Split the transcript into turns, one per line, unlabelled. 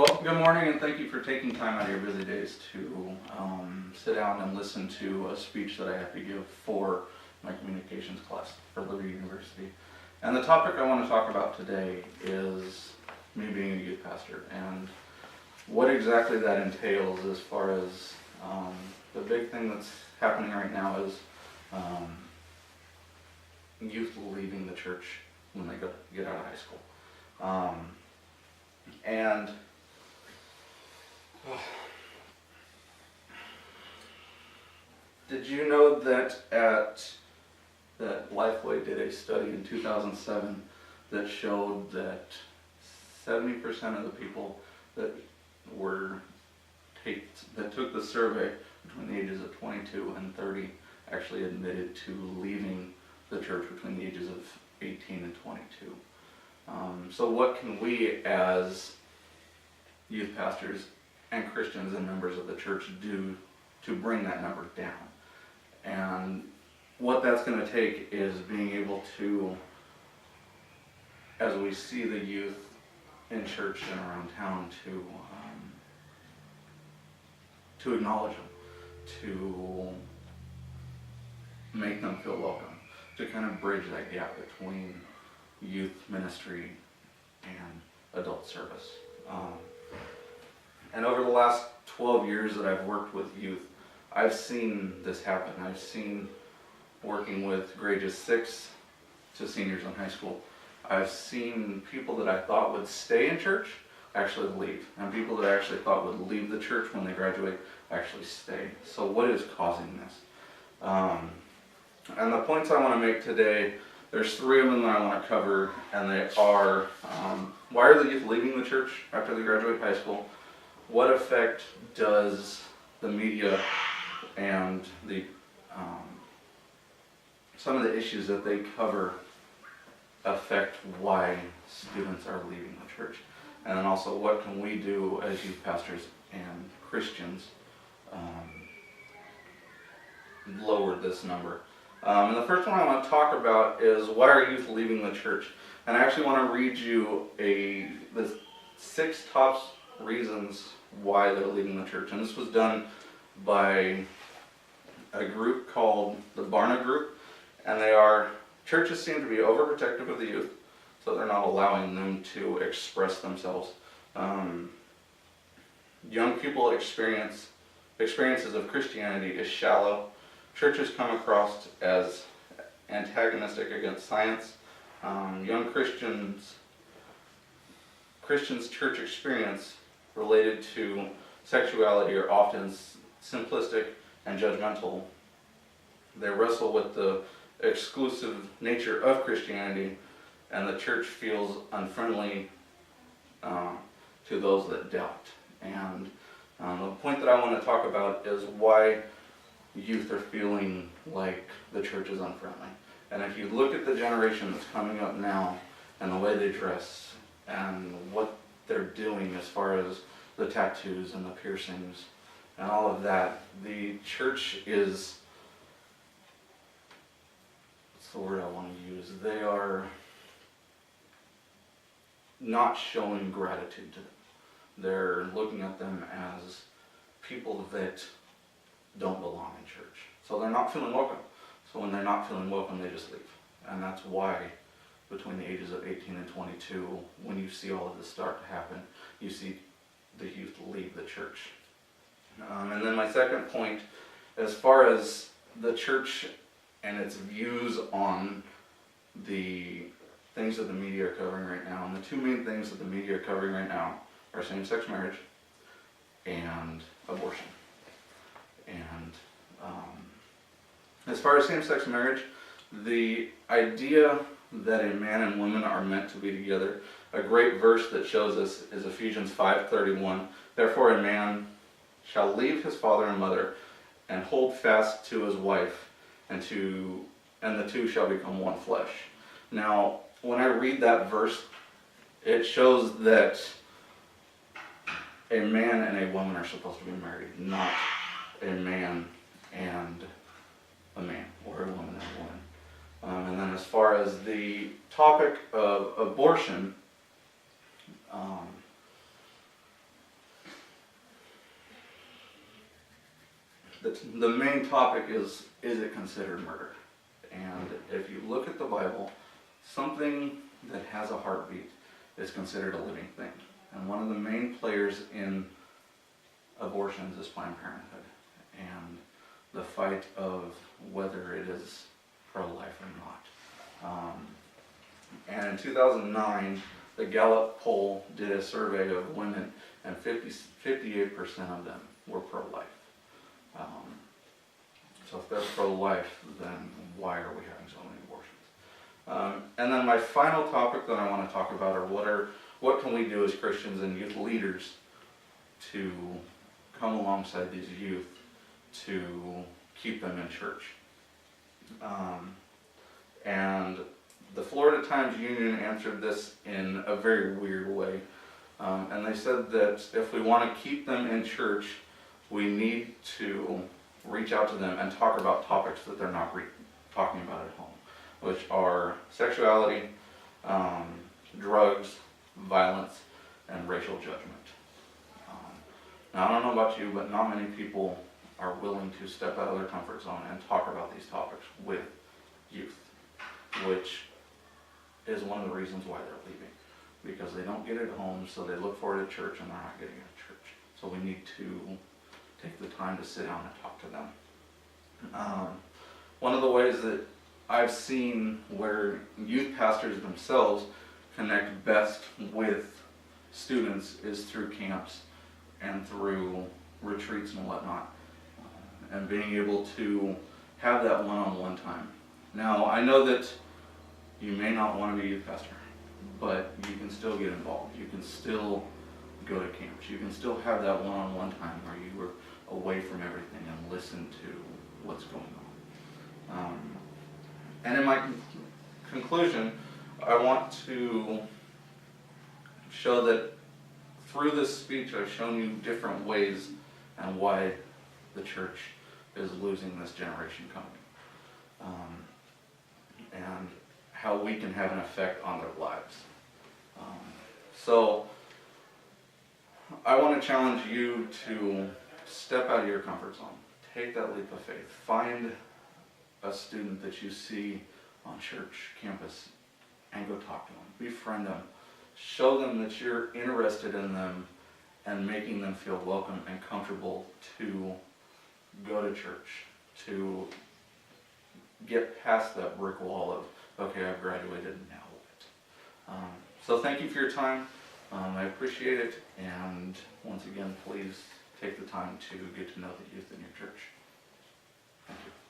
Well, good morning, and thank you for taking time out of your busy days to sit down and listen to a speech that I have to give for my communications class for Liberty University. And the topic I want to talk about today is me being a youth pastor and what exactly that entails as far as the big thing that's happening right now is youth leaving the church when they get out of high school. And did you know that Lifeway did a study in 2007 that showed that 70% of the people that took the survey between the ages of 22 and 30 actually admitted to leaving the church between the ages of 18 and 22. So what can we as youth pastors and Christians and members of the church do to bring that number down? And what that's going to take is being able to, as we see the youth in church and around town, to acknowledge them, to make them feel welcome, to kind of bridge that gap between youth ministry and adult service. And over the last 12 years that I've worked with youth, I've seen this happen. I've seen working with grades 6 to seniors in high school. I've seen people that I thought would stay in church actually leave, and people that I actually thought would leave the church when they graduate actually stay. So what is causing this? And the points I want to make today, there's 3 of them that I want to cover, and they are, why are the youth leaving the church after they graduate high school? What effect does the media and the some of the issues that they cover affect why students are leaving the church? And then also, what can we do as youth pastors and Christians lower this number? And the first one I want to talk about is why are youth leaving the church? And I actually want to read you the 6 top reasons why they're leaving the church. And this was done by a group called the Barna Group. And churches seem to be overprotective of the youth, so they're not allowing them to express themselves. Young people experiences of Christianity is shallow. Churches come across as antagonistic against science. Young Christians' church experience related to sexuality are often simplistic and judgmental. They wrestle with the exclusive nature of Christianity, and the church feels unfriendly to those that doubt. And the point that I want to talk about is why youth are feeling like the church is unfriendly. And if you look at the generation that's coming up now and the way they dress and what they're doing as far as the tattoos and the piercings and all of that, the church is, what's the word I want to use? They are not showing gratitude to them. They're looking at them as people that don't belong in church. So they're not feeling welcome. So when they're not feeling welcome, they just leave. And that's why between the ages of 18 and 22, when you see all of this start to happen, you see the youth leave the church. And then my second point, as far as the church and its views on the things that the media are covering right now, and the 2 main things that the media are covering right now are same-sex marriage and abortion. And as far as same-sex marriage, the idea that a man and woman are meant to be together, a great verse that shows us is Ephesians 5:31. Therefore a man shall leave his father and mother and hold fast to his wife, and the 2 shall become one flesh. Now, when I read that verse, it shows that a man and a woman are supposed to be married, not a man and a man, or a woman and a woman. And then as far as the topic of abortion, the main topic is it considered murder? And if you look at the Bible, something that has a heartbeat is considered a living thing. And one of the main players in abortions is Planned Parenthood, and the fight of whether it is pro-life or not. And in 2009, the Gallup poll did a survey of women, and 58% of them were pro-life. So if they're pro-life, then why are we having so many abortions? And then my final topic that I want to talk about are what can we do as Christians and youth leaders to come alongside these youth to keep them in church. And the Florida Times Union answered this in a very weird way. And they said that if we want to keep them in church, we need to reach out to them and talk about topics that they're not talking about at home, which are sexuality, drugs, violence, and racial judgment. Now, I don't know about you, but not many people are willing to step out of their comfort zone and talk about these topics with youth, which is one of the reasons why they're leaving, because they don't get it at home, so they look for it at church and they're not getting it at church. So we need to take the time to sit down and talk to them. One of the ways that I've seen where youth pastors themselves connect best with students is through camps and through retreats and whatnot, and being able to have that one-on-one time. Now, I know that you may not want to be a youth pastor, but you can still get involved. You can still go to camps. You can still have that one-on-one time where you are away from everything and listen to what's going on. And in my conclusion, I want to show that through this speech I've shown you different ways and why the church is losing this generation coming. And how we can have an effect on their lives. So I want to challenge you to step out of your comfort zone. Take that leap of faith. Find a student that you see on church campus and go talk to them. Befriend them. Show them that you're interested in them and making them feel welcome and comfortable to go to church, to get past that brick wall of, okay, I've graduated, now what? So thank you for your time. I appreciate it, and once again, please take the time to get to know the youth in your church. Thank you.